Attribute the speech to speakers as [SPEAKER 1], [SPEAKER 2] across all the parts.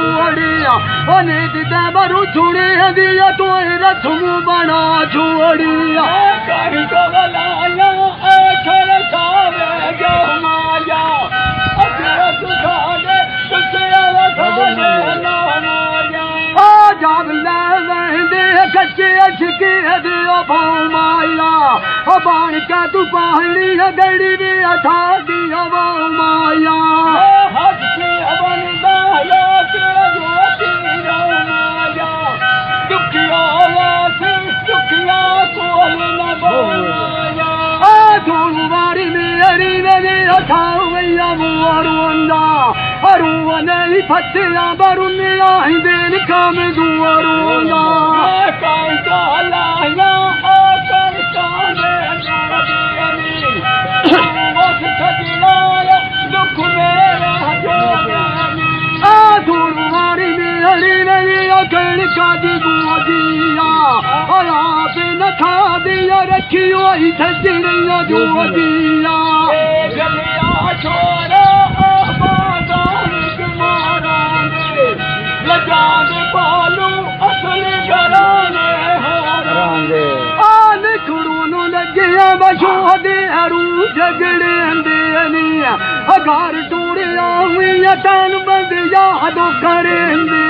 [SPEAKER 1] जोड़िया नीत ते बरू छुड़े दिया तो रथम बना छोड़िया कहीं को गलाया ऐठर सावे जो माया अजरा सुखाने तुझे अवधाने ना माया आ जाग ले वहदे कच्चे अचके दियो भाव माया बाण का तू पहाड़ी गड़ी भी अथा दिया भाव माया हद से अवन दाया तेरा ज्योति माया दुखिया वासी दुखिया कोल न बोया आ थोड़ी बारी मेरी मेरे अथा भैया मुआरुंदा अरुवन ही फतिया बरुने आई देन काम दुआरुंदा काई काला या आकर काने मत सजनाया दुख मेरा जोगनी आ थोड़ी बारी मेरी मेरे अकड़ का दी बुआदिया अला पे न खा दिया रखियो ही सजनिया जोगिया गलिया छोरा आबादान कुमारा ने लगा दे पालू असल घराने हारांगे आन खुड़ों लगिया बशो दे अरू झगड़े अंदे अगार टूरे आवी तन बंद यादो करे अंदे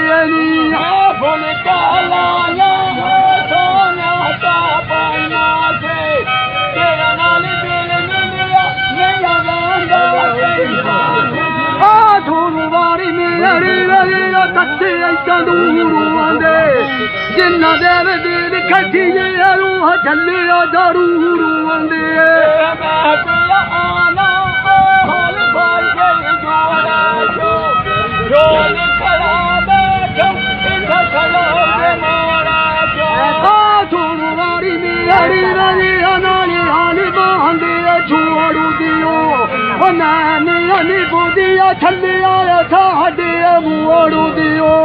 [SPEAKER 1] फुल काला या सोना ता पाना से तेरा नाल दिल मिलिया नया गांदा आ थोड़ी बारी मेरी लगिया कच्चे दूर आंदे जिन्ना देव दिल खटिए रूह चलिया जरूर आंदे आना होल भाई जोड़ा जो रोल खड़ा बैठो इधर खड़ा मारा जो आ थोड़ी बारी मेरी लगिया नानी हाल बांधे छोड़ू दियो मैंने अली बुदिया छलिया साडे मोड़ू दियो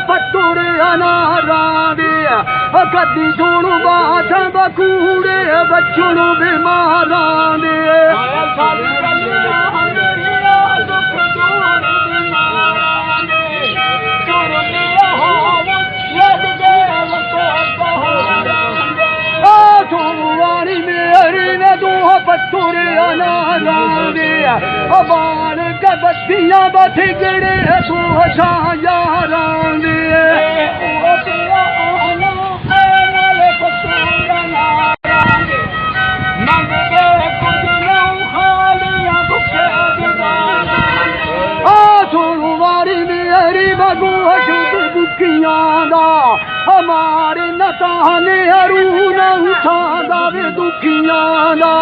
[SPEAKER 1] पत्तुरे अनारा दिया कदी सोनू बात बकूड़े बच्चों बीमारा दिए वारी मेरी ने दो पत्तुरे अनारा दिया बाल का बत्तियां बथिगड़े तू यारा दिए हमारे नताने हरू न उठादा वे दुखियां दा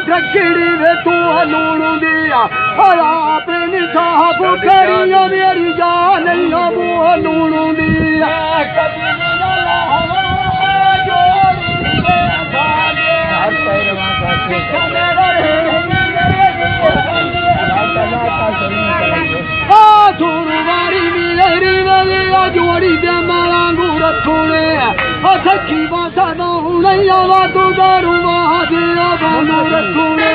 [SPEAKER 1] ढकड़ी वे तू लूणू दिया अपनी साहब करिया मेरी जान वो लूणू दिया जोड़ी दे मांगू रखोने सखी बासा नहीं आवा तू दारू महादेव बांगू रखोने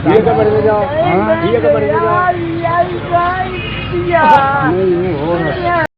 [SPEAKER 1] ये कबर में जाओ, ये कबर में जाओ।